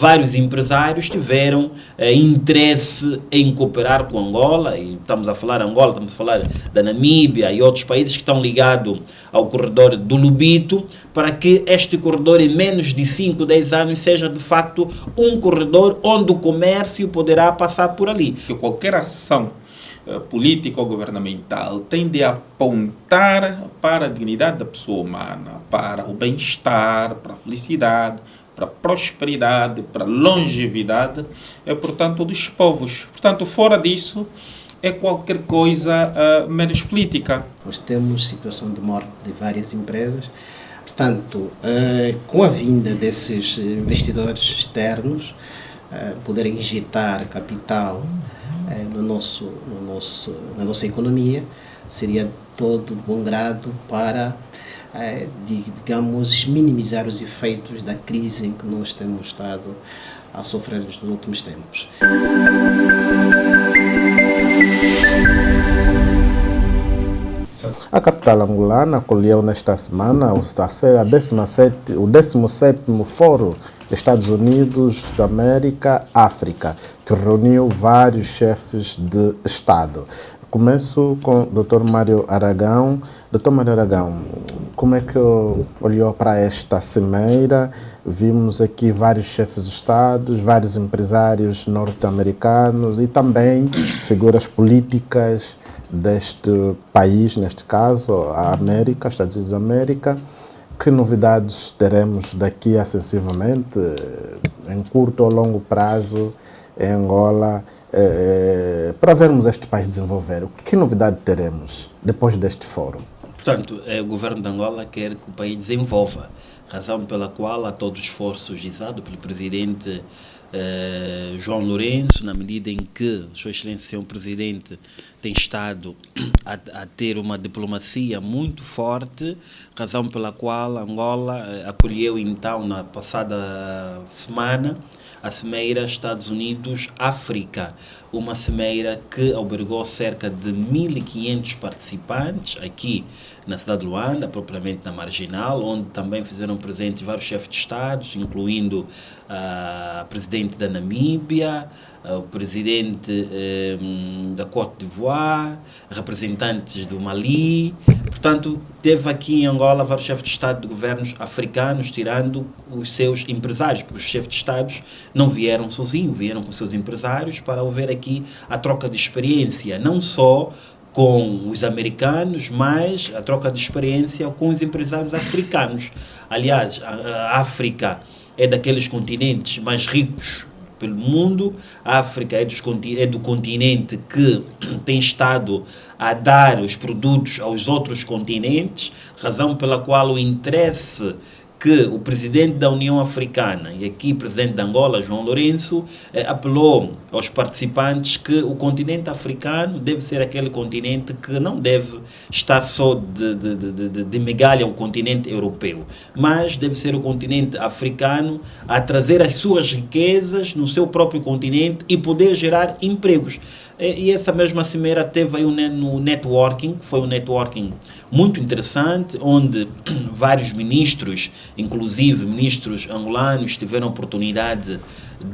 vários empresários tiveram interesse em cooperar com Angola, e estamos a falar Angola, estamos a falar da Namíbia e outros países que estão ligados ao corredor do Lobito, para que este corredor em menos de 5, 10 anos seja de facto um corredor onde o comércio poderá passar por ali. Que qualquer ação política ou governamental tem de apontar para a dignidade da pessoa humana, para o bem-estar, para a felicidade, para a prosperidade, para a longevidade, portanto, dos povos. Portanto, fora disso, é qualquer coisa menos política. Nós temos situação de morte de várias empresas. Portanto, com a vinda desses investidores externos, poderem injetar capital na nossa economia, seria todo bom grado para, digamos, minimizar os efeitos da crise em que nós temos estado a sofrer nos últimos tempos. A capital angolana acolheu nesta semana o 17º Fórum Estados Unidos da América África, que reuniu vários chefes de Estado. Começo com o Dr. Mário Aragão. Dr. Mário Aragão, como é que olhou para esta cimeira? Vimos aqui vários chefes de Estado, vários empresários norte-americanos e também figuras políticas deste país, neste caso, a América, Estados Unidos da América. Que novidades teremos daqui a sensivelmente, em curto ou longo prazo, em Angola, para vermos este país desenvolver? Que novidade teremos depois deste fórum? Portanto, o governo de Angola quer que o país desenvolva, razão pela qual há todo o esforço realizado pelo presidente João Lourenço, na medida em que Sua Excelência, o Presidente, tem estado a ter uma diplomacia muito forte, razão pela qual Angola acolheu então na passada semana a Cimeira Estados Unidos-África, uma cimeira que albergou cerca de 1.500 participantes aqui na cidade de Luanda, propriamente na Marginal, onde também fizeram presentes vários chefes de Estado, incluindo a presidente da Namíbia, o presidente da Côte d'Ivoire, representantes do Mali. Portanto, teve aqui em Angola vários chefes de Estado de governos africanos, tirando os seus empresários, porque os chefes de Estados não vieram sozinhos, vieram com seus empresários para haver aqui a troca de experiência, não só com os americanos, mas a troca de experiência com os empresários africanos. Aliás, a África é daqueles continentes mais ricos pelo mundo. A África é do continente que tem estado a dar os produtos aos outros continentes, razão pela qual o interesse que o presidente da União Africana e aqui o presidente de Angola, João Lourenço, apelou aos participantes que o continente africano deve ser aquele continente que não deve estar só de migalha ao continente europeu, mas deve ser o continente africano a trazer as suas riquezas no seu próprio continente e poder gerar empregos. E essa mesma cimeira teve aí no networking, que foi um networking muito interessante, onde vários ministros, inclusive ministros angolanos, tiveram a oportunidade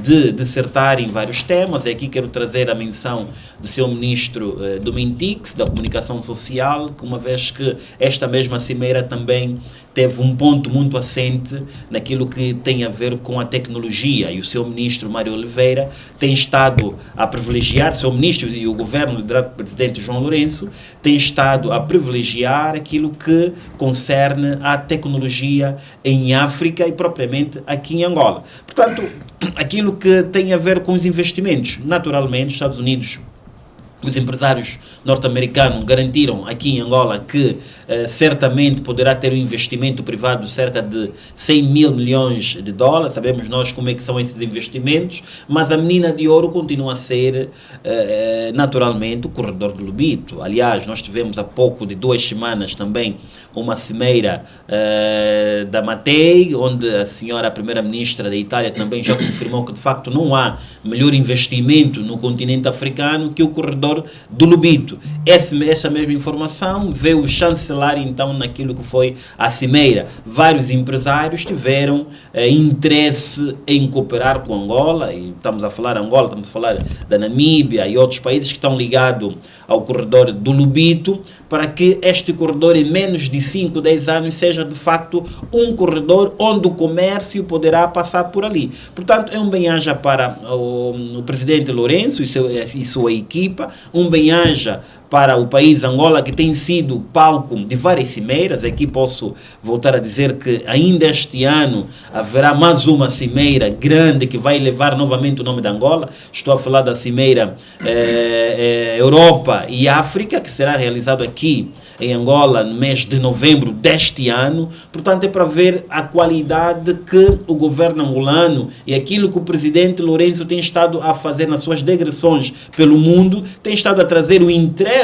de dissertar em vários temas. Aqui quero trazer a menção do seu ministro do Mintix, da Comunicação Social, que uma vez que esta mesma cimeira também teve um ponto muito assente naquilo que tem a ver com a tecnologia, e o seu ministro Mário Oliveira tem estado a privilegiar, seu ministro e o governo liderado pelo presidente João Lourenço tem estado a privilegiar aquilo que concerne a tecnologia em África e propriamente aqui em Angola. Portanto, aquilo que tem a ver com os investimentos, naturalmente, os Estados Unidos, os empresários norte-americanos garantiram aqui em Angola que certamente poderá ter um investimento privado de cerca de 100 mil milhões de dólares. Sabemos nós como é que são esses investimentos, mas a menina de ouro continua a ser naturalmente o corredor do Lobito. Aliás, nós tivemos há pouco de 2 semanas também uma cimeira da Mattei, onde a senhora primeira-ministra da Itália também já confirmou que de facto não há melhor investimento no continente africano que o corredor do Lobito. Essa mesma informação veio chancelar então naquilo que foi a cimeira. Vários empresários tiveram interesse em cooperar com Angola, e estamos a falar Angola, estamos a falar da Namíbia e outros países que estão ligados ao corredor do Lobito, para que este corredor em menos de 5, 10 anos seja de facto um corredor onde o comércio poderá passar por ali. Portanto, é um bem-aja para o presidente Lourenço e sua equipa, um bem-aja para o país Angola, que tem sido palco de várias cimeiras. Aqui posso voltar a dizer que ainda este ano haverá mais uma cimeira grande que vai levar novamente o nome de Angola. Estou a falar da cimeira Europa e África, que será realizado aqui em Angola no mês de novembro deste ano. Portanto, é para ver a qualidade que o governo angolano e aquilo que o presidente Lourenço tem estado a fazer nas suas digressões pelo mundo, tem estado a trazer o interesse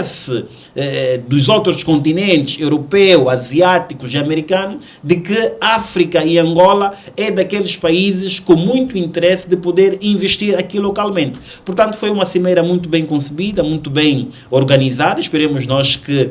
dos outros continentes, europeu, asiáticos e americanos, de que África e Angola é daqueles países com muito interesse de poder investir aqui localmente. Portanto, foi uma cimeira muito bem concebida, muito bem organizada. Esperemos nós que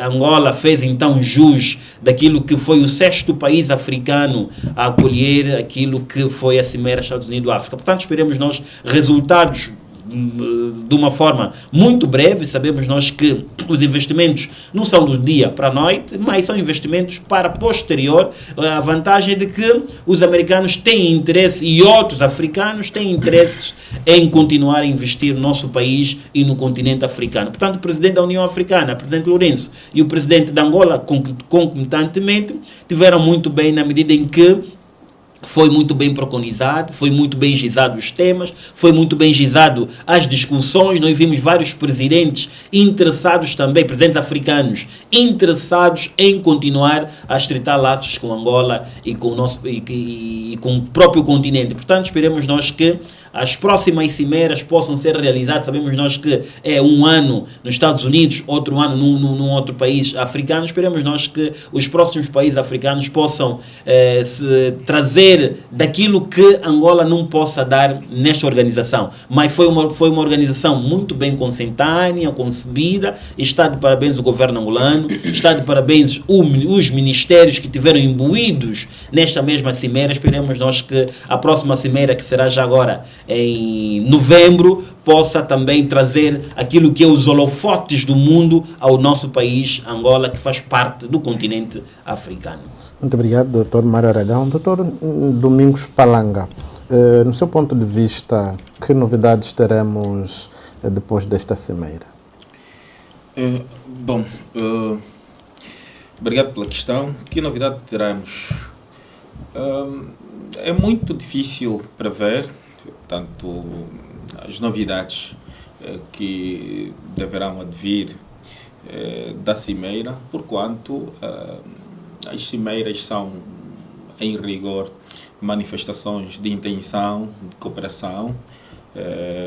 Angola fez então jus daquilo que foi o 6º país africano a acolher aquilo que foi a cimeira Estados Unidos-África. Portanto, esperemos nós resultados de uma forma muito breve. Sabemos nós que os investimentos não são do dia para a noite, mas são investimentos para posterior. A vantagem é de que os americanos têm interesse e outros africanos têm interesses em continuar a investir no nosso país e no continente africano. Portanto, o presidente da União Africana, o presidente Lourenço, e o presidente de Angola, concomitantemente, tiveram muito bem na medida em que foi muito bem preconizado, foi muito bem gizado os temas, foi muito bem gizado as discussões. Nós vimos vários presidentes interessados também, presidentes africanos, interessados em continuar a estreitar laços com Angola e com o próprio continente. Portanto, esperemos nós que as próximas cimeiras possam ser realizadas. Sabemos nós que é um ano nos Estados Unidos, outro ano num outro país africano. Esperemos nós que os próximos países africanos possam se trazer daquilo que Angola não possa dar nesta organização. Mas foi uma organização muito bem consentânea, concebida. Está de parabéns o governo angolano, está de parabéns os ministérios que tiveram imbuídos nesta mesma cimeira. Esperemos nós que a próxima cimeira, que será já agora em novembro, possa também trazer aquilo que é os holofotes do mundo ao nosso país, Angola, que faz parte do continente africano. Muito obrigado, Dr. Mário Aragão. Dr. Domingos Palanga, no seu ponto de vista, que novidades teremos depois desta cimeira? Obrigado pela questão. Que novidade teremos? É muito difícil prever, portanto, as novidades que deverão advir da cimeira, porquanto as cimeiras são, em rigor, manifestações de intenção, de cooperação,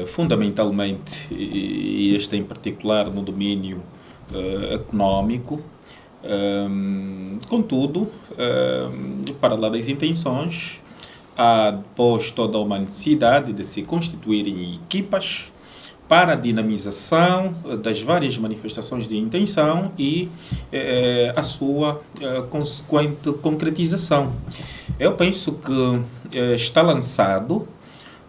fundamentalmente, e este em particular, no domínio económico. Contudo, para lá das intenções, há depois toda uma necessidade de se constituírem equipas para a dinamização das várias manifestações de intenção e a sua consequente concretização. Eu penso que está lançado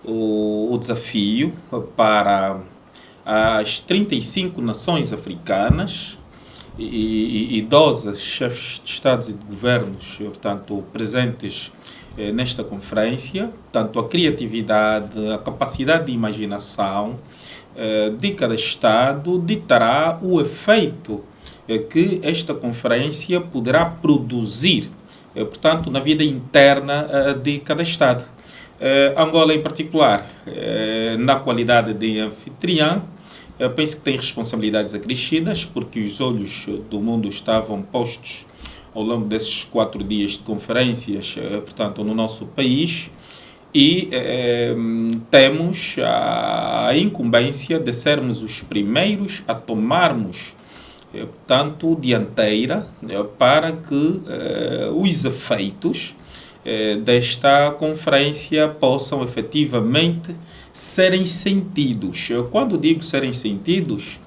o desafio para as 35 nações africanas e 12 chefes de Estados e de governos, portanto, presentes nesta conferência. Portanto, a criatividade, a capacidade de imaginação de cada Estado ditará o efeito que esta conferência poderá produzir, portanto, na vida interna de cada Estado. Angola, em particular, na qualidade de anfitriã, penso que tem responsabilidades acrescidas, porque os olhos do mundo estavam postos ao longo desses 4 dias de conferências, portanto, no nosso país, e temos a incumbência de sermos os primeiros a tomarmos portanto, dianteira, para que os efeitos desta conferência possam efetivamente serem sentidos. Quando digo serem sentidos,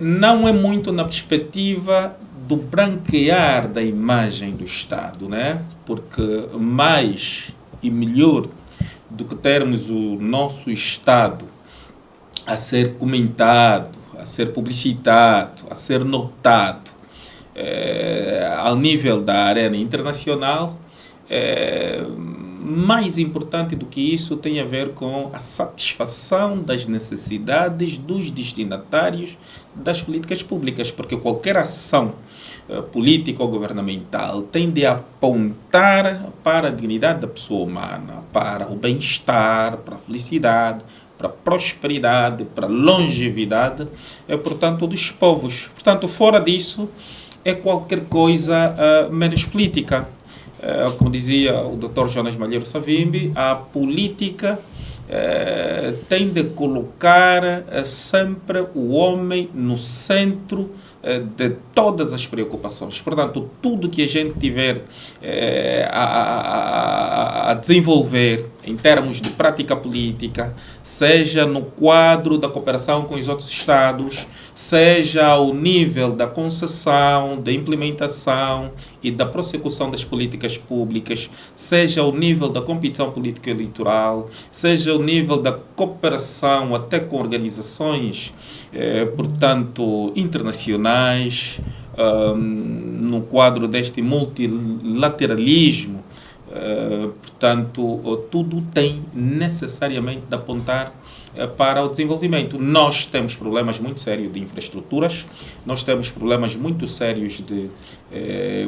não é muito na perspectiva do branquear da imagem do Estado, né? Porque mais e melhor do que termos o nosso Estado a ser comentado, a ser publicitado, a ser notado ao nível da arena internacional, mais importante do que isso tem a ver com a satisfação das necessidades dos destinatários das políticas públicas, porque qualquer ação política ou governamental tem de apontar para a dignidade da pessoa humana, para o bem-estar, para a felicidade, para a prosperidade, para a longevidade, portanto, dos povos. Portanto, fora disso, é qualquer coisa menos política. Como dizia o Dr. Jonas Malheiro Savimbi, a política tem de colocar sempre o homem no centro de todas as preocupações. Portanto, tudo que a gente tiver a desenvolver em termos de prática política, seja no quadro da cooperação com os outros Estados, seja ao nível da concessão, da implementação e da prossecução das políticas públicas, seja ao nível da competição política eleitoral, seja ao nível da cooperação até com organizações, portanto, internacionais, no quadro deste multilateralismo, portanto, tudo tem necessariamente de apontar para o desenvolvimento. Nós temos problemas muito sérios de infraestruturas, nós temos problemas muito sérios de,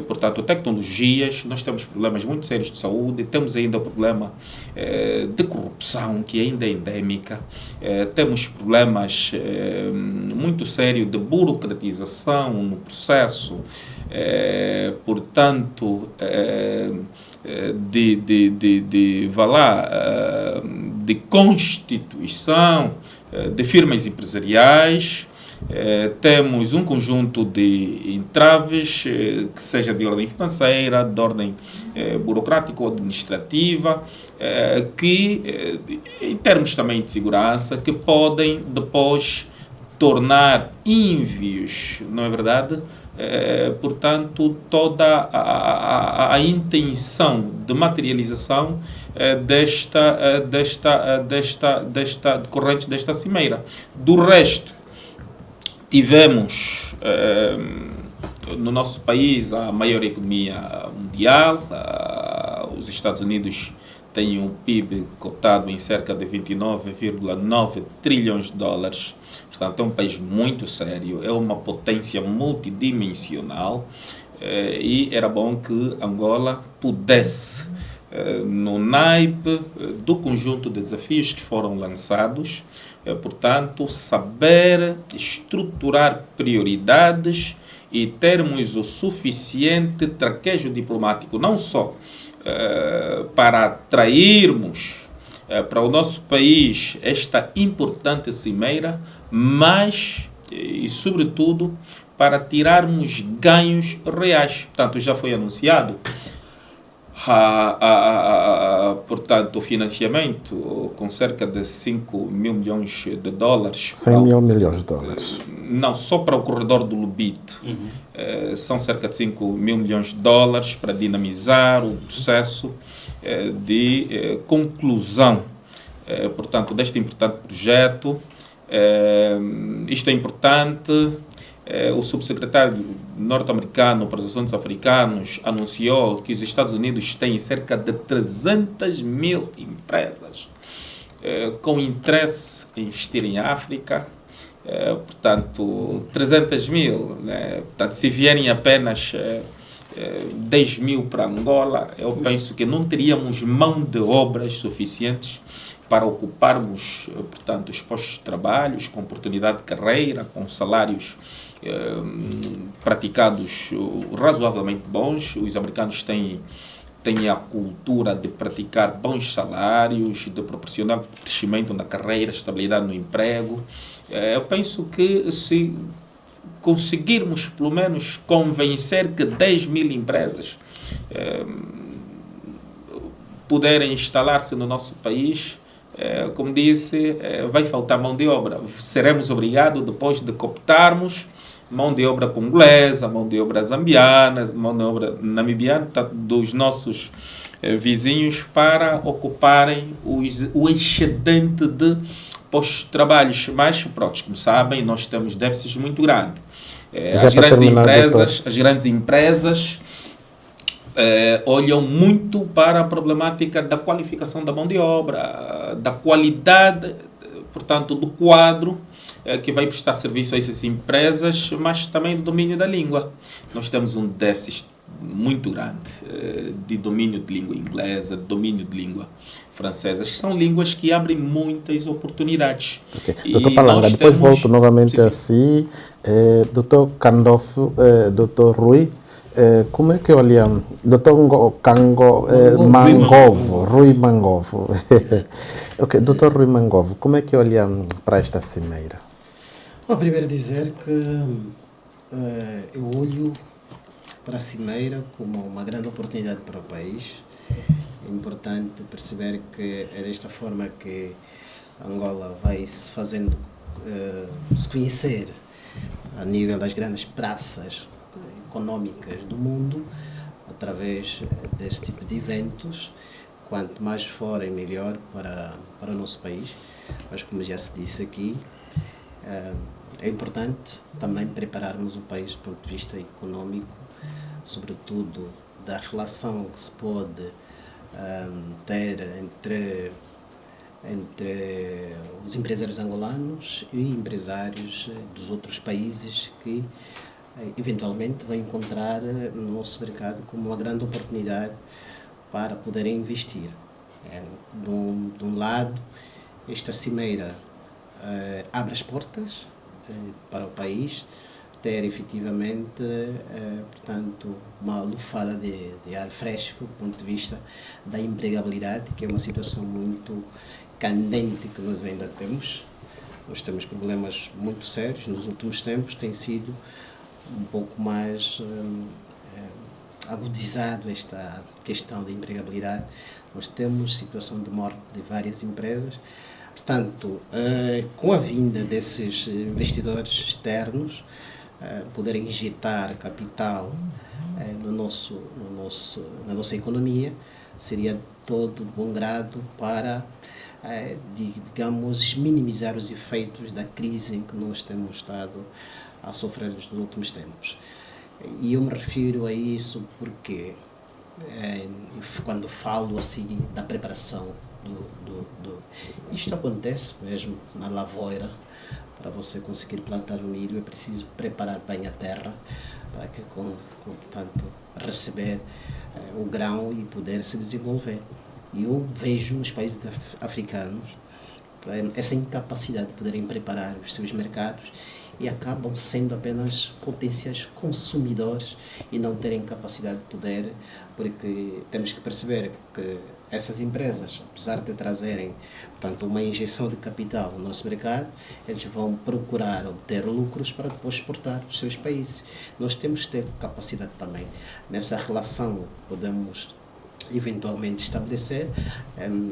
portanto, tecnologias, nós temos problemas muito sérios de saúde, temos ainda o problema de corrupção, que ainda é endémica, temos problemas muito sérios de burocratização no processo, portanto, de constituição de firmas empresariais. Temos um conjunto de entraves, que seja de ordem financeira, de ordem burocrática ou administrativa, que, em termos também de segurança, que podem depois tornar ínvios, não é verdade? Portanto, toda a intenção de materialização decorrente desta cimeira. Do resto, tivemos no nosso país a maior economia mundial. Os Estados Unidos têm um PIB cotado em cerca de 29,9 trilhões de dólares. Portanto, é um país muito sério, é uma potência multidimensional, e era bom que Angola pudesse, no naipe do conjunto de desafios que foram lançados, portanto, saber estruturar prioridades e termos o suficiente traquejo diplomático, não só para atrairmos para o nosso país esta importante cimeira, mas, e sobretudo, para tirarmos ganhos reais. Portanto, já foi anunciado portanto, o financiamento com cerca de 5 mil milhões de dólares. 100 mil milhões de dólares. Não, só para o corredor do Lubito. São cerca de 5 mil milhões de dólares para dinamizar o processo de conclusão, portanto, deste importante projeto. Isto é importante. O subsecretário norte-americano para os assuntos africanos anunciou que os Estados Unidos têm cerca de 300 mil empresas com interesse em investir em África. Portanto, 300 mil, né? Portanto, se vierem apenas 10 mil para Angola, eu penso que não teríamos mão de obras suficientes para ocuparmos, portanto, os postos de trabalho, com oportunidade de carreira, com salários praticados razoavelmente bons. Os americanos têm a cultura de praticar bons salários, de proporcionar crescimento na carreira, estabilidade no emprego. Eu penso que se conseguirmos pelo menos convencer que 10 mil empresas puderem instalar-se no nosso país, como disse, vai faltar mão de obra. Seremos obrigados, depois de cooptarmos mão de obra congolesa, mão de obra zambiana, mão de obra namibiana, dos nossos vizinhos, para ocuparem o excedente de postos de trabalhos. Mas, pronto, como sabem, nós temos déficits muito grandes. As grandes empresas olham muito para a problemática da qualificação da mão de obra, da qualidade, portanto, do quadro que vai prestar serviço a essas empresas, mas também do domínio da língua. Nós temos um déficit muito grande de domínio de língua inglesa, de domínio de língua francesa, que são línguas que abrem muitas oportunidades. Okay. Doutor Palanga, depois volto novamente a si. Doutor Candolfo, doutor Rui, como é que olha, doutor Mangovo, Rui Mangovo. Ok, doutor Rui Mangovo, como é que olha para esta cimeira? Bom, primeiro dizer que eu olho para a cimeira como uma grande oportunidade para o país. É importante perceber que é desta forma que Angola vai se fazendo se conhecer a nível das grandes praças económicas do mundo, através desse tipo de eventos. Quanto mais forem, melhor para o nosso país. Mas, como já se disse aqui, é importante também prepararmos o país do ponto de vista económico, sobretudo da relação que se pode ter entre os empresários angolanos e empresários dos outros países que eventualmente vão encontrar no nosso mercado como uma grande oportunidade para poderem investir. De um lado, esta cimeira abre as portas para o país ter efetivamente, portanto, uma lufada de ar fresco do ponto de vista da empregabilidade, que é uma situação muito candente que nós ainda temos. Nós temos problemas muito sérios. Nos últimos tempos tem sido um pouco mais agudizado esta questão da empregabilidade. Nós temos situação de morte de várias empresas. Portanto, com a vinda desses investidores externos, poderem injetar capital na nossa economia, seria todo de bom grado para, digamos, minimizar os efeitos da crise em que nós temos estado a sofrer nos últimos tempos. E eu me refiro a isso porque, quando falo assim da preparação isto acontece mesmo na lavoura. Para você conseguir plantar o milho é preciso preparar bem a terra para que, portanto, receber o grão e poder se desenvolver. E eu vejo nos países africanos essa incapacidade de poderem preparar os seus mercados e acabam sendo apenas potenciais consumidores e não terem capacidade de poder, porque temos que perceber que essas empresas, apesar de trazerem, portanto, uma injeção de capital no nosso mercado, eles vão procurar obter lucros para depois exportar para os seus países. Nós temos que ter capacidade também. Nessa relação podemos eventualmente estabelecer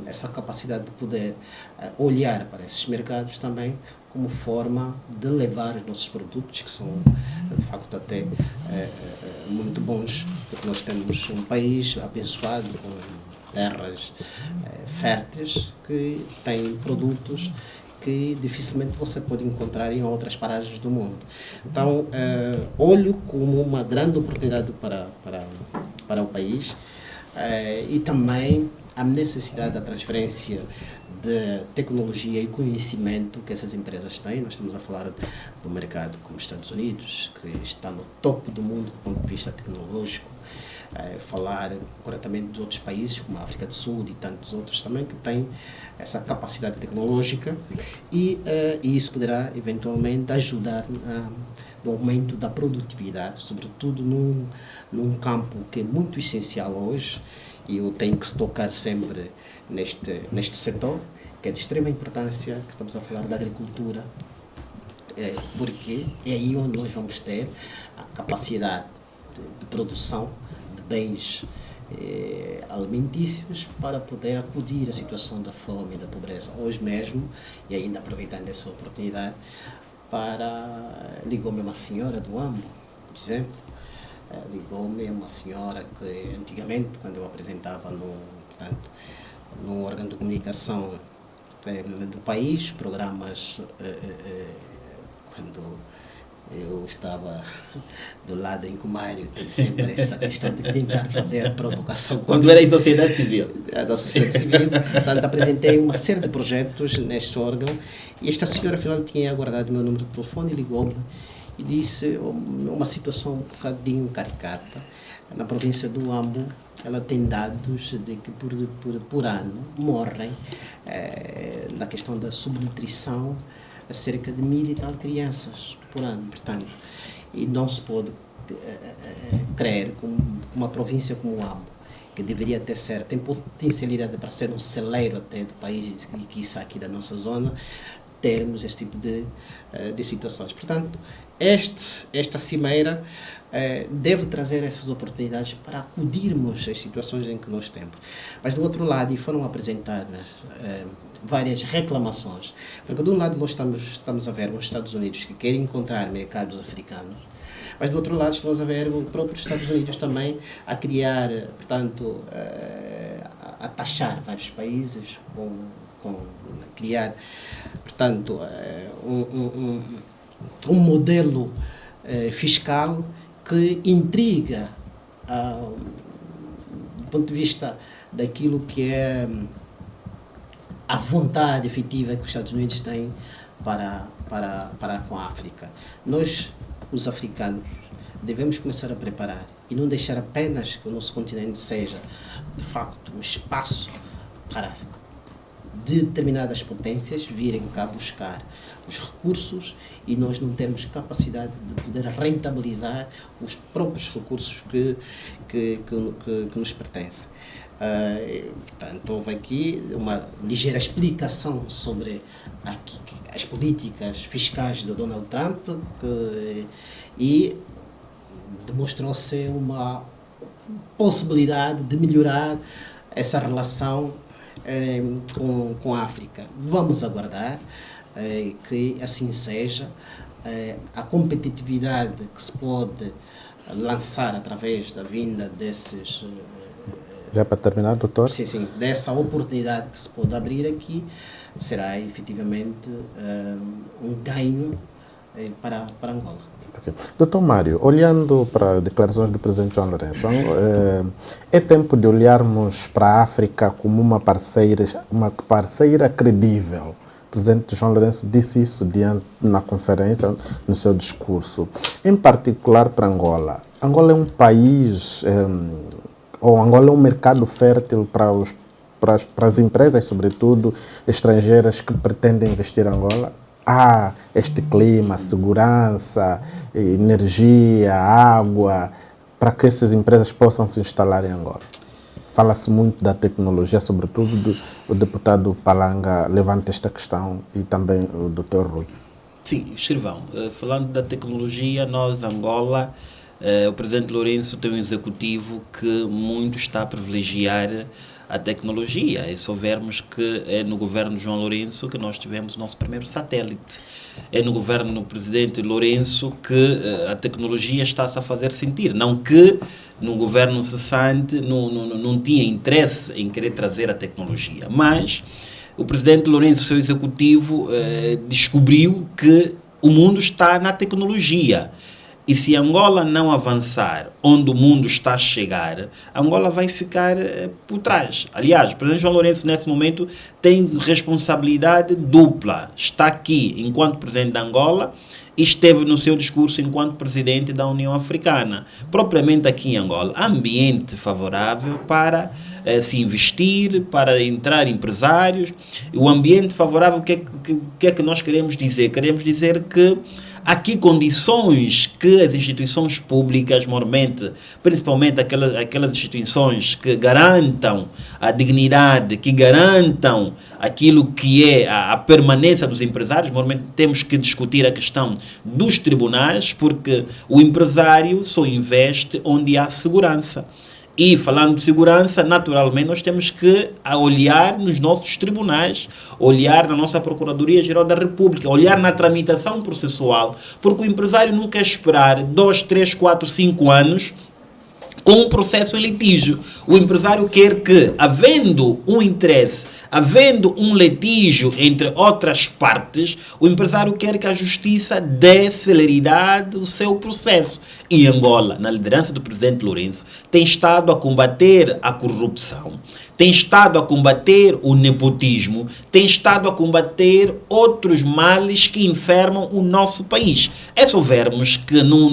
essa capacidade de poder olhar para esses mercados também como forma de levar os nossos produtos, que são de facto até muito bons, porque nós temos um país abençoado com terras férteis que têm produtos que dificilmente você pode encontrar em outras paragens do mundo. Então, olho como uma grande oportunidade para o país e também a necessidade da transferência de tecnologia e conhecimento que essas empresas têm. Nós estamos a falar do mercado como os Estados Unidos, que está no topo do mundo do ponto de vista tecnológico, falar corretamente dos outros países, como a África do Sul e tantos outros também, que têm essa capacidade tecnológica e isso poderá eventualmente ajudar no aumento da produtividade, sobretudo num campo que é muito essencial hoje, e eu tenho que se tocar sempre neste setor, que é de extrema importância, que estamos a falar da agricultura, porque é aí onde nós vamos ter a capacidade de produção de bens alimentícios para poder acudir à situação da fome e da pobreza. Hoje mesmo, e ainda aproveitando essa oportunidade, ligou-me uma senhora do Ambo, por exemplo, ligou-me uma senhora que antigamente, quando eu apresentava no órgão de comunicação do país, programas, quando eu estava do lado em Comário, tem sempre essa questão de tentar fazer a provocação. Quando era em sociedade civil? Da sociedade civil. Portanto, apresentei uma série de projetos neste órgão e esta senhora, afinal, tinha aguardado o meu número de telefone e ligou-me e disse uma situação um bocadinho caricata. Na província do Ambo, ela tem dados de que por ano morrem, na questão da subnutrição, cerca de 1.000 e tal crianças por ano. Portanto, e não se pode crer que uma província como o Ambo, que deveria tem potencialidade para ser um celeiro até do país e quiçá aqui da nossa zona, termos este tipo de situações. Portanto, esta cimeira deve trazer essas oportunidades para acudirmos às situações em que nós temos. Mas, do outro lado, foram apresentadas várias reclamações, porque, de um lado, nós estamos a ver os Estados Unidos que querem encontrar mercados africanos, mas, do outro lado, estamos a ver os próprios Estados Unidos também a criar, portanto, a taxar vários países, criar, portanto, um modelo fiscal que intriga do ponto de vista daquilo que é a vontade efetiva que os Estados Unidos têm para com a África. Nós, os africanos, devemos começar a preparar e não deixar apenas que o nosso continente seja, de facto, um espaço para determinadas potências virem cá buscar os recursos e nós não termos capacidade de poder rentabilizar os próprios recursos que nos pertencem. Portanto, houve aqui uma ligeira explicação sobre as políticas fiscais do Donald Trump e demonstrou-se uma possibilidade de melhorar essa relação com a África. Vamos aguardar que assim seja. A competitividade que se pode lançar através da vinda desses... Já para terminar, doutor? Sim. Dessa oportunidade que se pode abrir aqui, será efetivamente um ganho para Angola. Okay. Doutor Mário, olhando para as declarações do presidente João Lourenço, é tempo de olharmos para a África como uma parceira credível. O presidente João Lourenço disse isso na conferência, no seu discurso. Em particular para Angola. Angola é um país, Angola é um mercado fértil para as empresas, sobretudo estrangeiras, que pretendem investir em Angola. Há este clima, segurança, energia, água, para que essas empresas possam se instalar em Angola. Fala-se muito da tecnologia, sobretudo o deputado Palanga levanta esta questão e também o Dr. Rui. Sim, Escrivão, falando da tecnologia, nós, Angola, o presidente Lourenço tem um executivo que muito está a privilegiar a tecnologia. É só vermos que é no governo João Lourenço que nós tivemos nosso primeiro satélite. É no governo do presidente Lourenço que a tecnologia está-se a fazer sentir. Não que no governo cessante não tinha interesse em querer trazer a tecnologia, mas o presidente Lourenço, seu executivo, descobriu que o mundo está na tecnologia. E se Angola não avançar onde o mundo está a chegar, Angola vai ficar por trás. Aliás, o presidente João Lourenço, nesse momento, tem responsabilidade dupla. Está aqui enquanto presidente da Angola e esteve no seu discurso enquanto presidente da União Africana. Propriamente aqui em Angola, ambiente favorável para se investir, para entrar empresários. O ambiente favorável, o que é que nós queremos dizer? Queremos dizer que aqui condições que as instituições públicas, normalmente, principalmente aquelas instituições que garantam a dignidade, que garantam aquilo que é a permanência dos empresários, normalmente temos que discutir a questão dos tribunais, porque o empresário só investe onde há segurança. E falando de segurança, naturalmente nós temos que olhar nos nossos tribunais, olhar na nossa Procuradoria-Geral da República, olhar na tramitação processual, porque o empresário não quer esperar 2, 3, 4, 5 anos com um processo em litígio. O empresário quer que, havendo um interesse, havendo um litígio entre outras partes, o empresário quer que a justiça dê celeridade ao seu processo. E Angola, na liderança do presidente Lourenço, tem estado a combater a corrupção, tem estado a combater o nepotismo, tem estado a combater outros males que enfermam o nosso país. É só vermos que no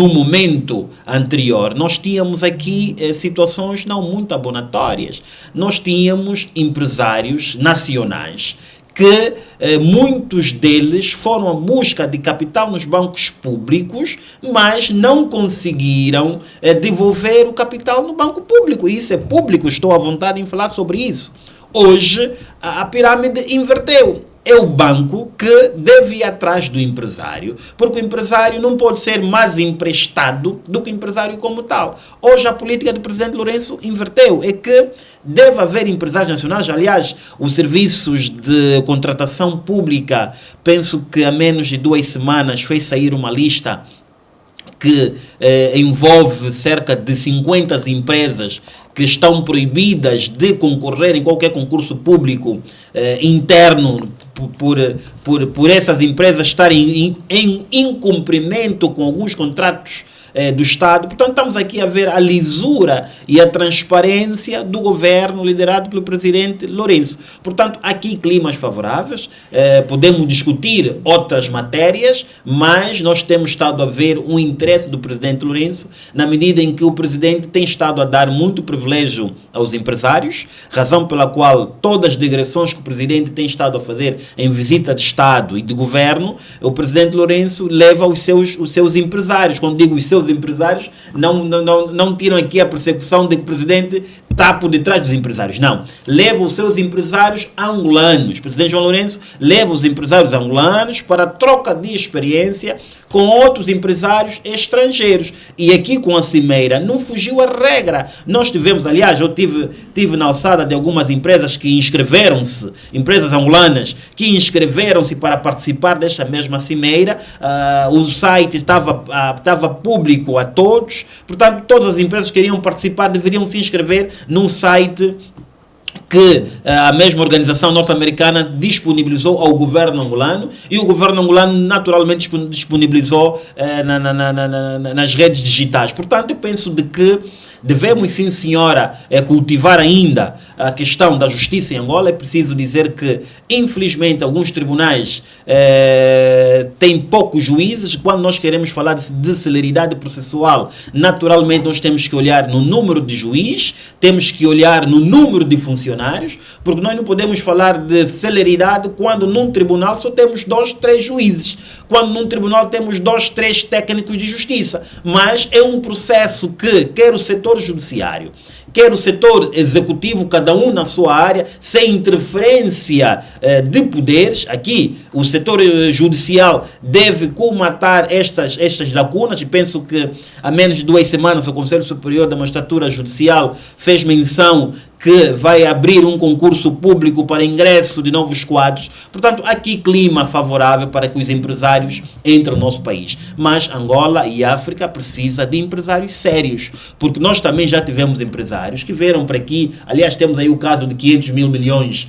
momento anterior nós tínhamos aqui situações não muito abonatórias. Nós tínhamos empresários nacionais que muitos deles foram à busca de capital nos bancos públicos, mas não conseguiram devolver o capital no banco público. Isso é público, estou à vontade em falar sobre isso. Hoje, a pirâmide inverteu. É o banco que deve ir atrás do empresário, porque o empresário não pode ser mais emprestado do que o empresário como tal. Hoje a política do presidente Lourenço inverteu, é que deve haver empresários nacionais. Aliás, os serviços de contratação pública, penso que há menos de 2 semanas fez sair uma lista que envolve cerca de 50 empresas que estão proibidas de concorrer em qualquer concurso público interno por essas empresas estarem em incumprimento com alguns contratos do Estado. Portanto, estamos aqui a ver a lisura e a transparência do governo liderado pelo presidente Lourenço. Portanto, aqui climas favoráveis, podemos discutir outras matérias, mas nós temos estado a ver um interesse do presidente Lourenço na medida em que o presidente tem estado a dar muito privilégio aos empresários, razão pela qual todas as digressões que o presidente tem estado a fazer em visita de Estado e de governo, o presidente Lourenço leva os seus empresários. Quando digo os seus empresários, não tiram aqui a percepção de que o presidente está por detrás dos empresários. Não. Leva os seus empresários angolanos. O presidente João Lourenço leva os empresários angolanos para a troca de experiência com outros empresários estrangeiros. E aqui com a Cimeira não fugiu a regra. Nós tivemos, aliás, eu tive na alçada de algumas empresas que inscreveram-se, empresas angolanas, que inscreveram-se para participar desta mesma Cimeira. O site estava público a todos. Portanto, todas as empresas que queriam participar deveriam se inscrever num site que a mesma organização norte-americana disponibilizou ao governo angolano, e o governo angolano naturalmente disponibilizou nas redes digitais. Portanto, eu penso de que devemos, sim senhora, cultivar ainda a questão da justiça em Angola. É preciso dizer que, infelizmente, alguns tribunais têm poucos juízes. Quando nós queremos falar de celeridade processual, naturalmente nós temos que olhar no número de juízes, temos que olhar no número de funcionários, porque nós não podemos falar de celeridade quando num tribunal só temos 2, 3 juízes, quando num tribunal temos 2, 3 técnicos de justiça. Mas é um processo que quer o setor judiciário, quer o setor executivo, cada um na sua área, sem interferência de poderes. Aqui, o setor judicial deve comatar estas lacunas, e penso que há menos de 2 semanas o Conselho Superior da Magistratura Judicial fez menção que vai abrir um concurso público para ingresso de novos quadros. Portanto, aqui clima favorável para que os empresários entrem no nosso país. Mas Angola e África precisa de empresários sérios, porque nós também já tivemos empresários que vieram para aqui. Aliás, temos aí o caso de 500 mil milhões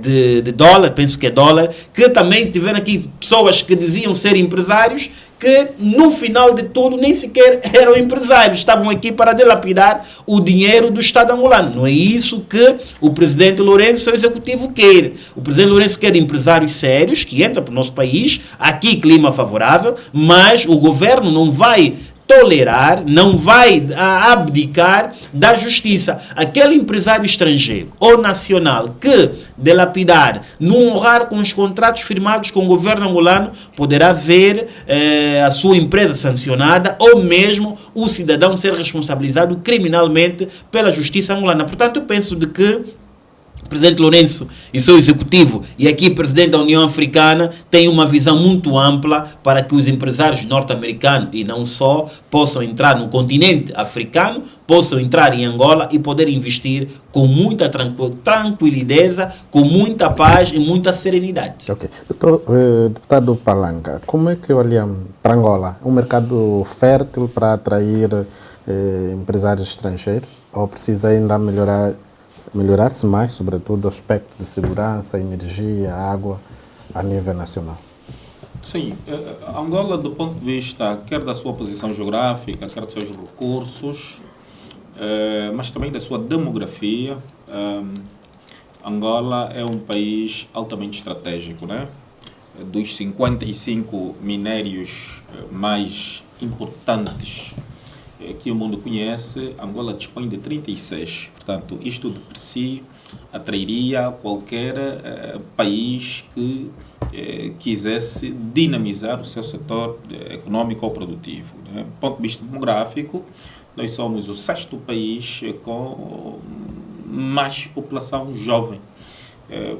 de dólar, penso que é dólar, que também tiveram aqui pessoas que diziam ser empresários, que no final de tudo nem sequer eram empresários, estavam aqui para dilapidar o dinheiro do Estado angolano. Não é isso que o presidente Lourenço, seu executivo, quer. O presidente Lourenço quer empresários sérios que entram para o nosso país, aqui clima favorável, mas o governo não vai tolerar, não vai abdicar da justiça. Aquele empresário estrangeiro ou nacional que delapidar, não honrar com os contratos firmados com o governo angolano, poderá ver a sua empresa sancionada ou mesmo o cidadão ser responsabilizado criminalmente pela justiça angolana. Portanto, eu penso de que o presidente Lourenço e seu executivo, e aqui o presidente da União Africana, tem uma visão muito ampla para que os empresários norte-americanos e não só possam entrar no continente africano, possam entrar em Angola e poder investir com muita tranquilidade, com muita paz e muita serenidade. Ok. Deputado Palanga, como é que olha para Angola? Um mercado fértil para atrair empresários estrangeiros? Ou precisa ainda melhorar-se mais, sobretudo o aspecto de segurança, energia, água, a nível nacional? Sim, Angola, do ponto de vista quer da sua posição geográfica, quer dos seus recursos, mas também da sua demografia, Angola é um país altamente estratégico, né? Dos 55 minérios mais importantes que o mundo conhece, Angola dispõe de 36. Portanto, isto de por si atrairia qualquer país que quisesse dinamizar o seu setor econômico ou produtivo, né? Do ponto de vista demográfico, nós somos o 6º país com mais população jovem.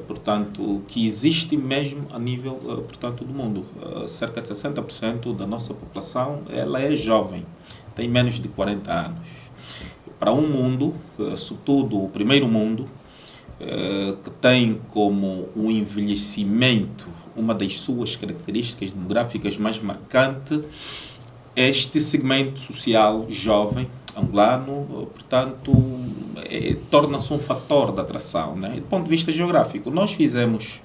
Portanto, que existe mesmo a nível portanto, do mundo. Cerca de 60% da nossa população ela é jovem, tem menos de 40 anos. Para um mundo, sobretudo o primeiro mundo, que tem como um envelhecimento uma das suas características demográficas mais marcantes, este segmento social jovem angolano, portanto, torna-se um fator de atração, né? Do ponto de vista geográfico, nós fizemos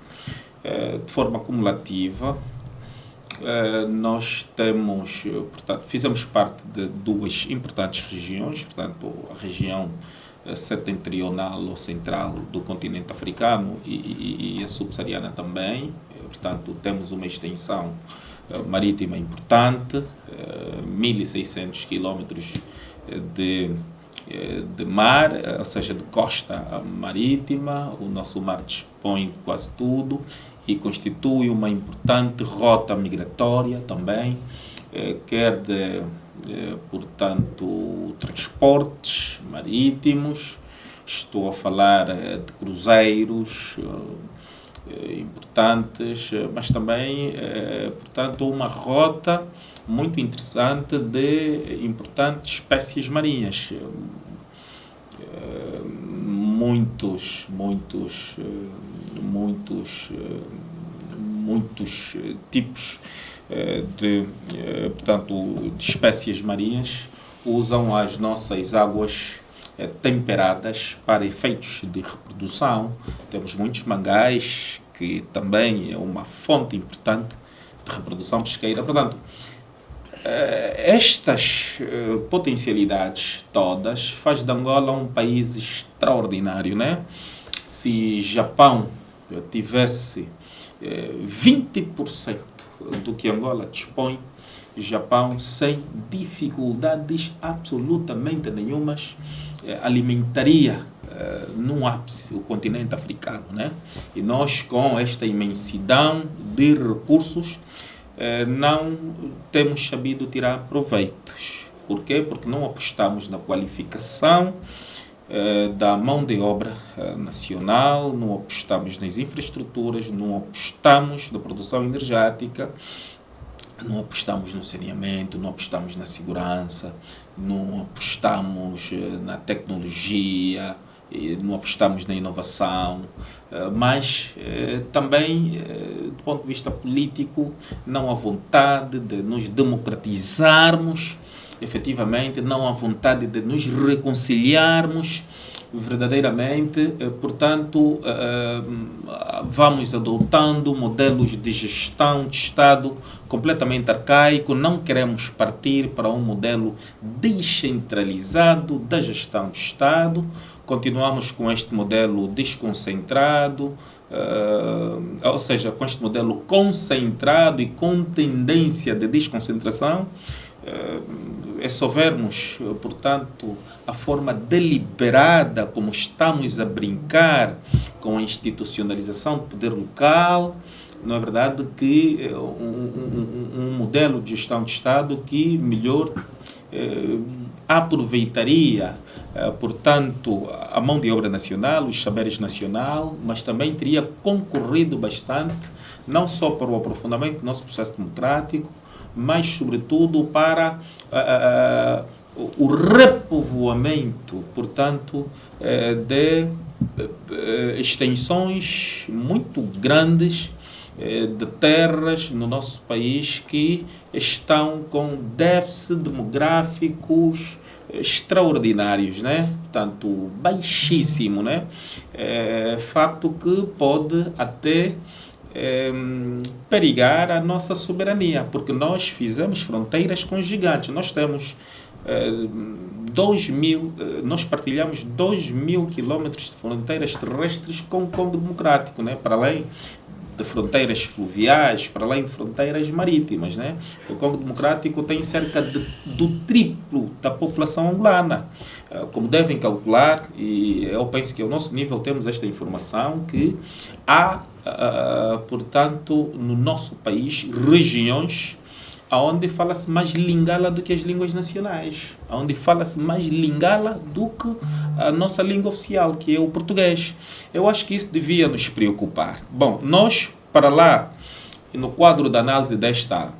de forma acumulativa, nós temos, portanto, fizemos parte de 2 importantes regiões, portanto, a região setentrional ou central do continente africano e a subsaariana também. Portanto, temos uma extensão marítima importante, 1.600 quilómetros de mar, ou seja, de costa marítima. O nosso mar dispõe de quase tudo e constitui uma importante rota migratória também, quer de, portanto, transportes marítimos, estou a falar de cruzeiros importantes, mas também, portanto, uma rota muito interessante de importantes espécies marinhas. Muitos tipos portanto, de espécies marinhas usam as nossas águas temperadas para efeitos de reprodução. Temos muitos mangás, que também é uma fonte importante de reprodução pesqueira. Portanto, estas potencialidades todas faz de Angola um país extraordinário, né? Se Japão tivesse 20% do que Angola dispõe, Japão, sem dificuldades absolutamente nenhumas, alimentaria num ápice o continente africano, né? E nós, com esta imensidão de recursos, não temos sabido tirar proveitos. Por quê? Porque não apostamos na qualificação da mão de obra nacional, não apostamos nas infraestruturas, não apostamos na produção energética, não apostamos no saneamento, não apostamos na segurança, não apostamos na tecnologia, não apostamos na inovação, mas também, do ponto de vista político, não há vontade de nos democratizarmos, efetivamente, não há vontade de nos reconciliarmos verdadeiramente. Portanto, vamos adotando modelos de gestão de Estado completamente arcaico, não queremos partir para um modelo descentralizado da gestão de Estado, continuamos com este modelo desconcentrado, ou seja, com este modelo concentrado e com tendência de desconcentração. é só vermos, portanto, a forma deliberada como estamos a brincar com a institucionalização do poder local, não é verdade, que um modelo de gestão de Estado que melhor aproveitaria, portanto, a mão de obra nacional, os saberes nacional, mas também teria concorrido bastante, não só para o aprofundamento do nosso processo democrático, mas, sobretudo, para o repovoamento, portanto, de extensões muito grandes de terras no nosso país que estão com déficit demográficos extraordinários, né? Portanto, baixíssimo, né? Facto que pode até perigar a nossa soberania, porque nós fizemos fronteiras com gigantes. Nós temos 2.000, nós partilhamos 2.000 quilômetros de fronteiras terrestres com o Congo Democrático, né? Para além de fronteiras fluviais, para além de fronteiras marítimas, né? O Congo Democrático tem cerca do triplo da população angolana. Como devem calcular, e eu penso que ao nosso nível temos esta informação, que há, portanto, no nosso país, regiões onde fala-se mais lingala do que as línguas nacionais, onde fala-se mais lingala do que a nossa língua oficial, que é o português. Eu acho que isso devia nos preocupar. Bom, nós, para lá, no quadro da análise desta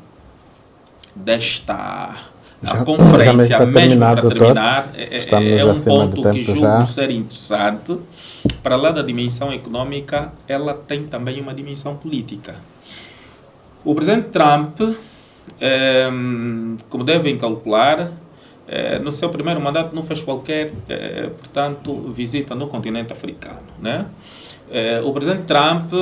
a conferência, mesmo para terminar, é um ponto que julgo ser interessante. Para lá da dimensão econômica, ela tem também uma dimensão política. O presidente Trump, como devem calcular, no seu primeiro mandato não fez qualquer, portanto, visita no continente africano, né? O presidente Trump,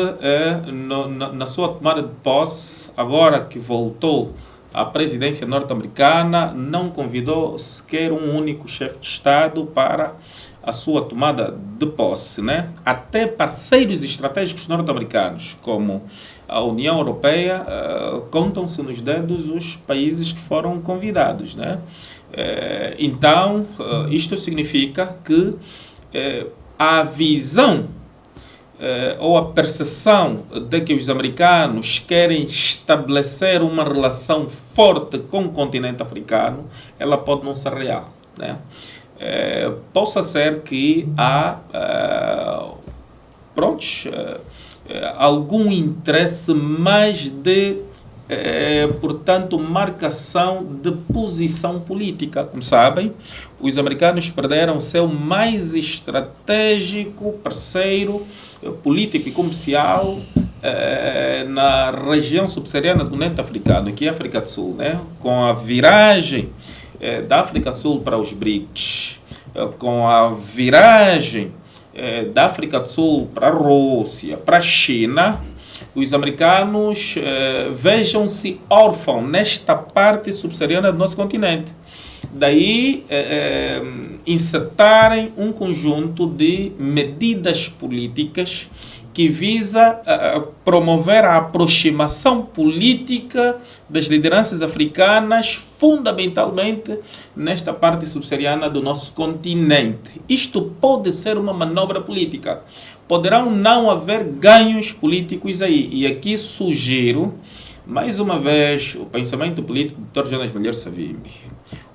na sua tomada de posse, agora que voltou à presidência norte-americana, não convidou sequer um único chefe de Estado para a sua tomada de posse, né? Até parceiros estratégicos norte-americanos, como a União Europeia, contam-se nos dedos os países que foram convidados, né? Então, isto significa que a visão ou a percepção de que os americanos querem estabelecer uma relação forte com o continente africano, ela pode não ser real, né? Possa ser que há algum interesse mais de, portanto, marcação de posição política. Como sabem, os americanos perderam o seu mais estratégico parceiro político e comercial na região subsaariana do continente africano, que é a África do Sul, né? Com a viragem da África do Sul para os BRICS, com a viragem da África do Sul para a Rússia, para a China, os americanos vejam-se órfãos nesta parte subsaariana do nosso continente. Daí insertarem um conjunto de medidas políticas que visa promover a aproximação política das lideranças africanas, fundamentalmente nesta parte subsaariana do nosso continente. Isto pode ser uma manobra política. Poderão não haver ganhos políticos aí. E aqui sugiro, mais uma vez, o pensamento político do Dr. Jonas Malheiro Savimbi.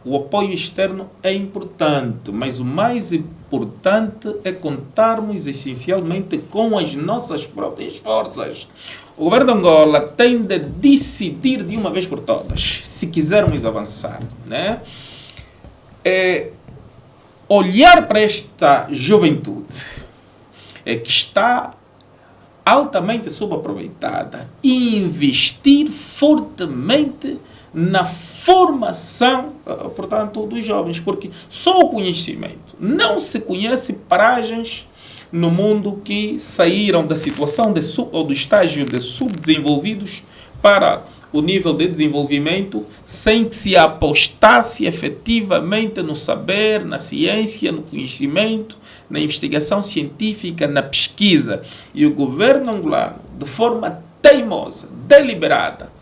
O apoio externo é importante, mas o mais importante é contarmos essencialmente com as nossas próprias forças. O governo de Angola tem de decidir de uma vez por todas, se quisermos avançar, né? Olhar para esta juventude que está altamente subaproveitada e investir fortemente na formação, portanto, dos jovens, porque só o conhecimento, não se conhece paragens no mundo que saíram da situação ou do estágio de subdesenvolvidos para o nível de desenvolvimento sem que se apostasse efetivamente no saber, na ciência, no conhecimento, na investigação científica, na pesquisa. E o governo angolano, de forma teimosa, deliberada,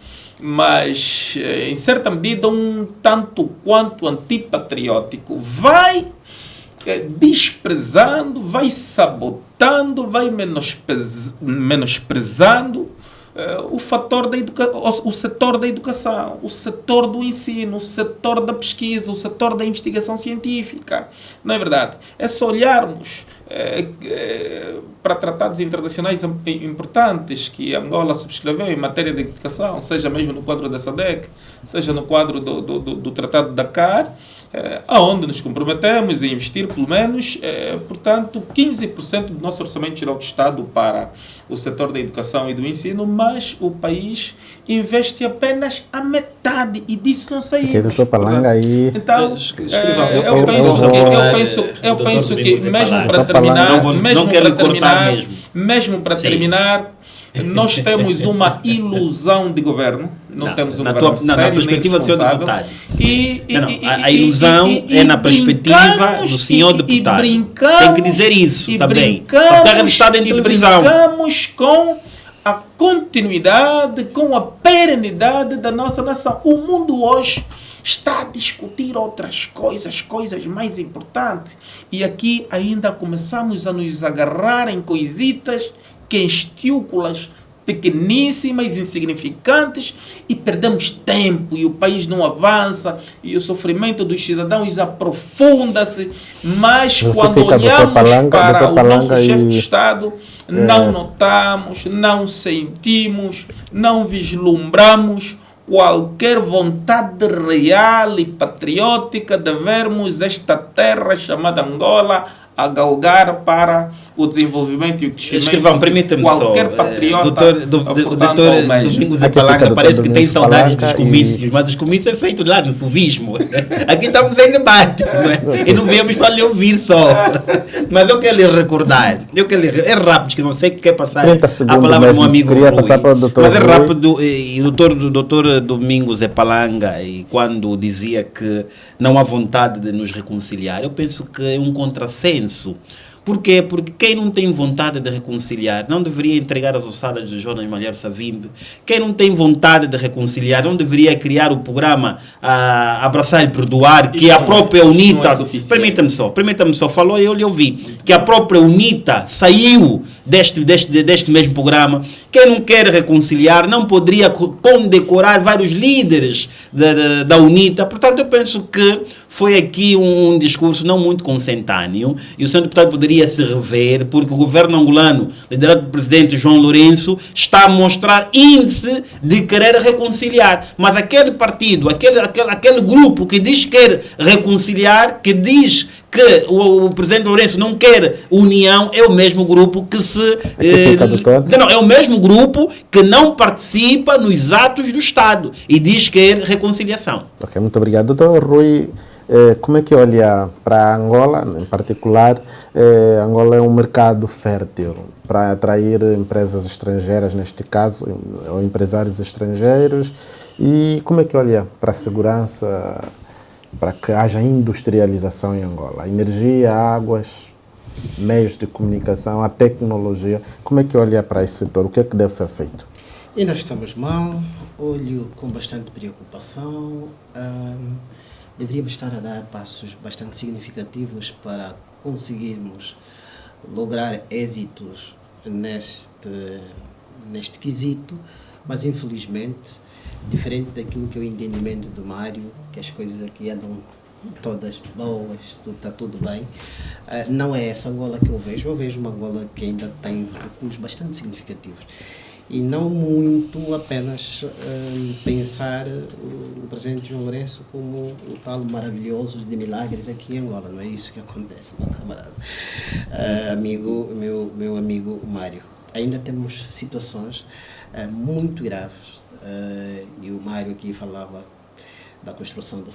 mas em certa medida um tanto quanto antipatriótico, vai desprezando, vai sabotando, vai menosprezando o fator o setor da educação, o setor do ensino, o setor da pesquisa, o setor da investigação científica. Não é verdade? É só olharmos para tratados internacionais importantes que Angola subscreveu em matéria de educação, seja mesmo no quadro da SADC, seja no quadro do Tratado de Dakar, aonde nos comprometemos a investir pelo menos, portanto, 15% do nosso orçamento geral do Estado para o setor da educação e do ensino, mas o país investe apenas a metade e disso não saímos. Então, eu penso que mesmo para terminar, nós temos uma ilusão de governo. Não temos um governo sério, na perspectiva do senhor deputado. A ilusão é na perspectiva do senhor deputado. Tem que dizer isso também. Para ficar registrado em televisão. Brincamos com a continuidade, com a perenidade da nossa nação. O mundo hoje está a discutir outras coisas mais importantes. E aqui ainda começamos a nos agarrar em coisitas, questúculas pequeníssimas, insignificantes, e perdemos tempo, e o país não avança, e o sofrimento dos cidadãos aprofunda-se, mas quando olhamos para o nosso chefe de Estado, não notamos, não sentimos, não vislumbramos qualquer vontade real e patriótica de vermos esta terra chamada Angola a galgar para o desenvolvimento e o crescimento. Escrivão, permita-me qualquer só, patriota. doutor Domingos de Palanga parece que tem saudades dos comícios, mas os comícios é feito lá no suvismo. Aqui estamos em debate, não é? E não viemos para lhe ouvir só. Mas eu quero lhe recordar, é rápido, que não sei que quer passar a palavra ao meu amigo Rui, mas é rápido, e o doutor Domingos de Palanga, e quando dizia que não há vontade de nos reconciliar, eu penso que é um contrassenso. Por quê? Porque quem não tem vontade de reconciliar não deveria entregar as ossadas de Jonas Malheiro Savimbi. Quem não tem vontade de reconciliar não deveria criar o programa Abraçar e Perdoar, que a própria UNITA... Permita-me só, falou e eu lhe ouvi. Que a própria UNITA saiu deste mesmo programa. Quem não quer reconciliar não poderia condecorar vários líderes da UNITA. Portanto, eu penso que foi aqui um discurso não muito consentâneo, e o senhor deputado poderia se rever, porque o governo angolano, liderado pelo presidente João Lourenço, está a mostrar índice de querer reconciliar. Mas aquele partido, aquele grupo que diz que quer reconciliar, que diz que o presidente Lourenço não quer união, é o mesmo grupo que é o mesmo grupo que não participa nos atos do Estado e diz que quer reconciliação. Ok, muito obrigado. Doutor Rui, como é que olha para Angola, em particular? Angola é um mercado fértil para atrair empresas estrangeiras, neste caso, ou empresários estrangeiros. E como é que olha para a segurança, para que haja industrialização em Angola? Energia, águas, meios de comunicação, a tecnologia. Como é que olha para esse setor? O que é que deve ser feito? Ainda estamos mal, olho com bastante preocupação. Deveríamos estar a dar passos bastante significativos para conseguirmos lograr êxitos neste quesito, mas infelizmente, diferente daquilo que é o entendimento do Mário, que as coisas aqui andam todas boas, está tudo bem, não é essa Angola que eu vejo. Eu vejo uma Angola que ainda tem recuos bastante significativos. E não muito apenas pensar o presidente João Lourenço como o tal maravilhoso de milagres aqui em Angola. Não é isso que acontece, meu camarada. Meu amigo Mário. Ainda temos situações muito graves. E o Mário aqui falava da construção da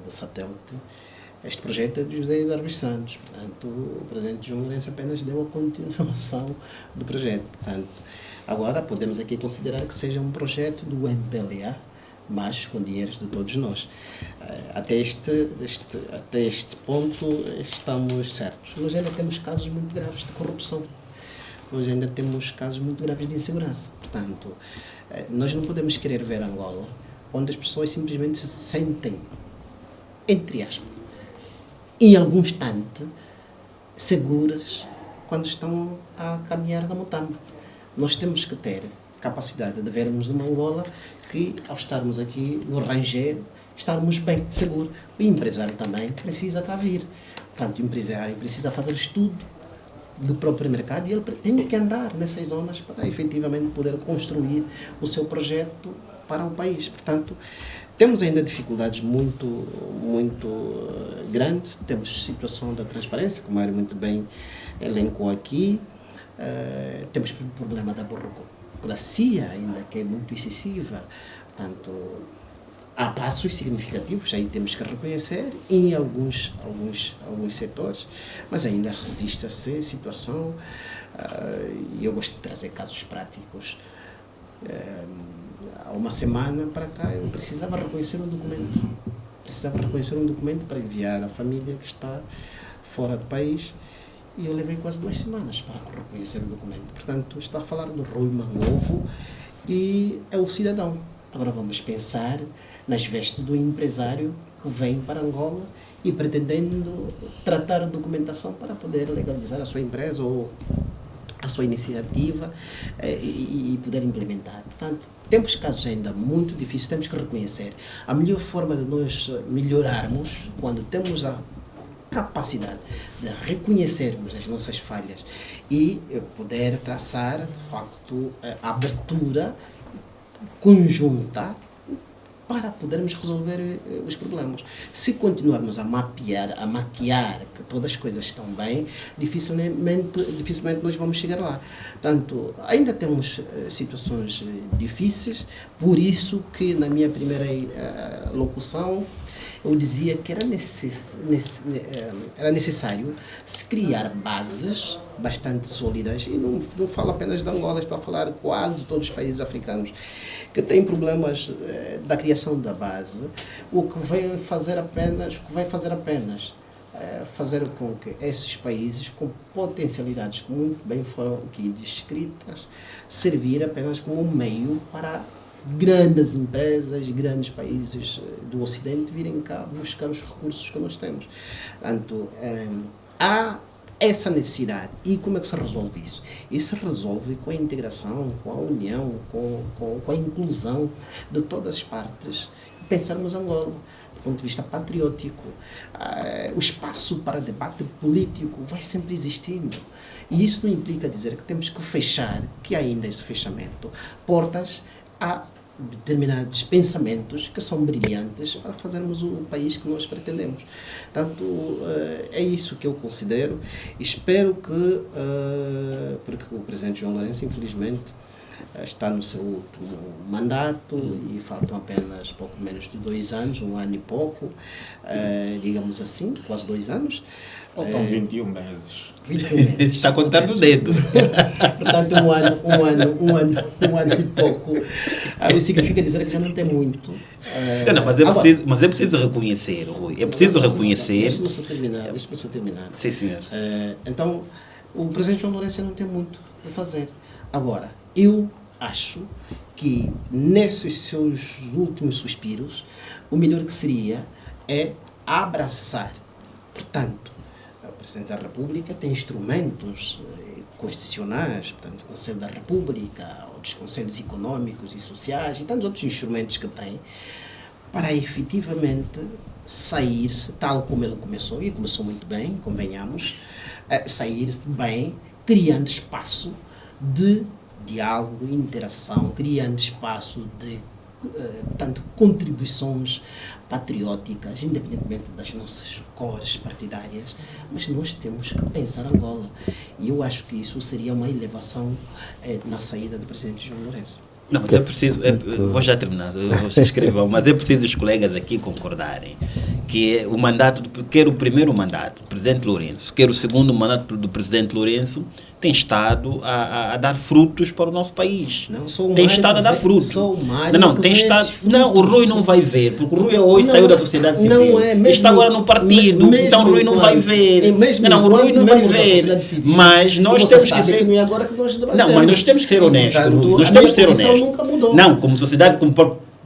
satélite. Este projeto é de José Eduardo dos Santos. Portanto, o presidente João Lourenço apenas deu a continuação do projeto. Portanto, agora podemos aqui considerar que seja um projeto do MPLA, mas com dinheiros de todos nós. Até este ponto estamos certos. Mas ainda temos casos muito graves de corrupção. nós ainda temos casos muito graves de insegurança. Portanto, nós não podemos querer ver Angola onde as pessoas simplesmente se sentem, entre aspas, em algum instante, seguras quando estão a caminhar na Mutamba. Nós temos que ter capacidade de vermos uma Angola que, ao estarmos aqui no Ranger, estarmos bem, seguros. O empresário também precisa cá vir. Portanto, o empresário precisa fazer estudo do próprio mercado e ele tem que andar nessas zonas para efetivamente poder construir o seu projeto para o país. Portanto, temos ainda dificuldades muito grandes. Temos situação da transparência, como o Mário muito bem elencou aqui. Temos o problema da burocracia, ainda que é muito excessiva. Portanto, há passos significativos, aí temos que reconhecer, em alguns setores, mas ainda resiste a ser situação. E eu gosto de trazer casos práticos. Há uma semana para cá eu precisava reconhecer um documento. Para enviar à família que está fora do país e eu levei quase 2 semanas para reconhecer o documento. Portanto, está a falar do Rui Mangovo e é o cidadão. Agora vamos pensar nas vestes do empresário que vem para Angola e pretendendo tratar a documentação para poder legalizar a sua empresa ou a sua iniciativa e poder implementar. Portanto, temos casos ainda muito difíceis, temos que reconhecer. A melhor forma de nós melhorarmos, quando temos a capacidade de reconhecermos as nossas falhas e poder traçar, de facto, a abertura conjunta para podermos resolver os problemas. Se continuarmos a maquiar que todas as coisas estão bem, dificilmente nós vamos chegar lá. Portanto, ainda temos situações difíceis, por isso que na minha primeira locução eu dizia que era necessário se criar bases bastante sólidas, e não falo apenas de Angola, estou a falar quase de todos os países africanos que têm problemas da criação da base, o que vai fazer apenas fazer com que esses países com potencialidades que muito bem foram aqui descritas, servir apenas como um meio para grandes empresas, grandes países do Ocidente virem cá buscar os recursos que nós temos. Portanto, há essa necessidade. E como é que se resolve isso? Isso se resolve com a integração, com a união, com a inclusão de todas as partes. Pensarmos Angola do ponto de vista patriótico. O espaço para debate político vai sempre existindo. E isso não implica dizer que temos que fechar, que ainda esse fechamento, portas a determinados pensamentos que são brilhantes para fazermos o país que nós pretendemos. Portanto, é isso que eu considero. Espero que, porque o presidente João Lourenço, infelizmente, está no seu último mandato e faltam apenas pouco menos de 2 anos, 1 ano e pouco, digamos assim, quase 2 anos. Faltam 21 meses. 21 meses. Está contando o dedo. Portanto, um ano e pouco. Isso significa dizer que já não tem muito. Não, mas é preciso reconhecer, Rui. É preciso reconhecer. Deixa-me só terminar. Sim, senhor. Então, o presidente João Lourenço não tem muito a fazer. Agora, eu acho que nesses seus últimos suspiros, o melhor que seria é abraçar. Portanto, o Presidente da República tem instrumentos constitucionais, portanto, o Conselho da República, outros conselhos econômicos e sociais e tantos outros instrumentos que tem para efetivamente sair-se, tal como ele começou, e começou muito bem, convenhamos, sair-se bem, criando espaço de diálogo, interação, criando espaço de tanto contribuições patrióticas, independentemente das nossas cores partidárias, mas nós temos que pensar Angola. E eu acho que isso seria uma elevação na saída do presidente João Lourenço. Não, mas é preciso, vou já terminar, vocês escrevam, mas é preciso os colegas aqui concordarem que o mandato, quer o primeiro mandato do presidente Lourenço, quer o segundo mandato do presidente Lourenço, tem estado a dar frutos para o nosso país. Não, sou o tem Mário estado a dar frutos. Sou o Mário Não, que tem vê estado. esses frutos. Não, o Rui não vai ver, porque o Rui hoje Não, saiu da sociedade civil. não é mesmo, está agora no partido, mesmo então o Rui não vai quando- ver. é mesmo Não, o Rui quando não vai membro da ver. sociedade civil, Mas nós você temos que sabe ser. não é agora que nós debatemos. Não, mas nós temos que ser honestos. Portanto, Nós a temos que minha ser posição honestos. nunca mudou. Não, como sociedade,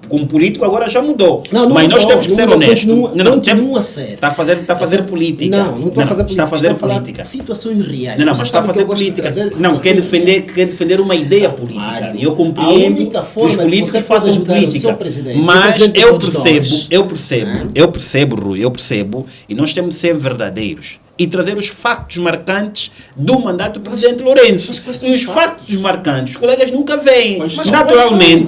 como político, agora já mudou. Não, mas nós mudou, temos que não ser mudou, honestos. continua a ser. Está a fazer política. Não estou a fazer política. Está a fazer estou falar política. de situações reais. Não, mas Você está a sabe que fazer eu gosto de política. trazer Não, quer situações- defender uma ideia política. Mário, E eu a compreendo única que os forma que políticos você pode façam ajudar o política. seu presidente, o Mas presidente de eu todos nós. eu percebo, Rui, eu percebo, e nós temos de ser verdadeiros e trazer os factos marcantes do mandato do presidente Lourenço. mas quais são E os os factos marcantes, os colegas nunca veem. Mas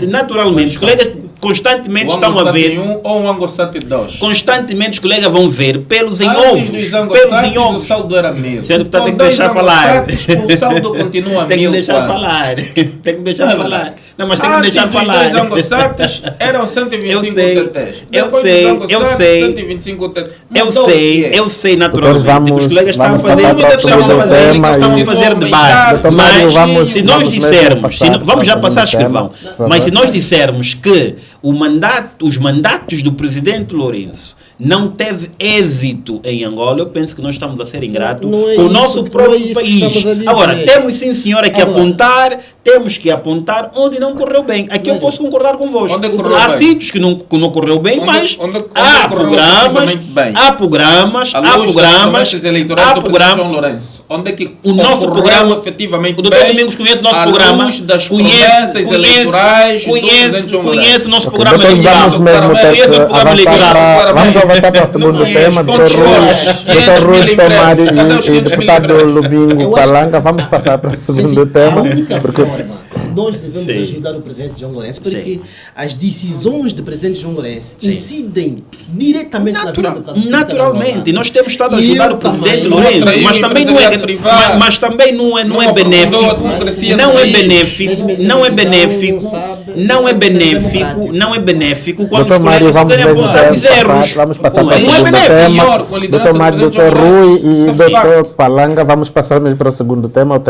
Naturalmente, os colegas constantemente O estão Ango a ver. 71 ou o Ango 72? Constantemente os colegas vão ver pelos em Antes ovos. dos Ango Pelos em Santos, o ovos. saldo era mil. Senhor deputado, Com tem que dois deixar Ango falar. Santos, o saldo continua Tem que mil deixar quase. falar. Tem que deixar Não, falar. Não, mas tem que Antes deixar dos falar. dois Ango Santos eram 125 Eu sei, TTs. eu Depois sei, dos Ango eu Santos, sei. 125 TTs. Mudou o quê? Eu sei Doutores, naturalmente que os colegas estão a vamos fazer, passar para o segundo tema estão e- a fazer debate. Doutor Mário, Mas vamos- se nós vamos dissermos, passar vamos já para o passar segundo escrivão, tema, por mas se favor. nós dissermos que os mandatos do presidente Lourenço não teve êxito em Angola, eu penso que nós estamos a ser ingratos Não é com o isso nosso que- próprio não é isso que país. estamos a dizer. Agora, temos sim, senhora, que Agora- temos que apontar onde não correu bem. Aqui eu posso concordar convosco. Onde correu Há bem? sítios que não correu bem, Onde- mas onde há correu programas, efetivamente bem? há programas, À há luz das programas, promessas eleitorais há do presidente João programas. Lourenço. Onde é que O nosso ocorreu programa, efetivamente o doutor bem, Domingos conhece o nosso à programa, luz das promessas eleitorais do presidente João Lourenço. conhece o nosso Ok, programa doutores, eleitoral. vamos mesmo ter Conhece o que programa eleitoral. vamos avançar para o segundo Não tema. conhece, Doutor conte Rui, horas. doutor Rui 500 Tomari mil e empregos. deputado Lubingo Eu acho- Palanga, vamos passar para o Sim, segundo sim. tema. A única Porque forma nós devemos Sim. ajudar o presidente João Lourenço, porque Sim. as decisões do presidente João Lourenço Sim. incidem diretamente na vida do caso. Naturalmente, nós temos estado a E ajudar eu o presidente também. Lourenço, Mostra aí mas o também não é, empresariado privado. mas também não é Não aprofundou a benéfico, democracia não no é país. benéfico, Mesmo não é a televisão benéfico, não sabe, não é não sabe ser benéfico, democrático. não é benéfico quando doutor os Mário, colegas vamos querem mesmo apontar os erros. vamos passar Não para o é segundo benéfico. tema. Pior, com a liderança Doutor do Mário, presidente doutor João Rui Lourenço. e Isso é doutor facto. Palanga, vamos passar mesmo para o segundo tema.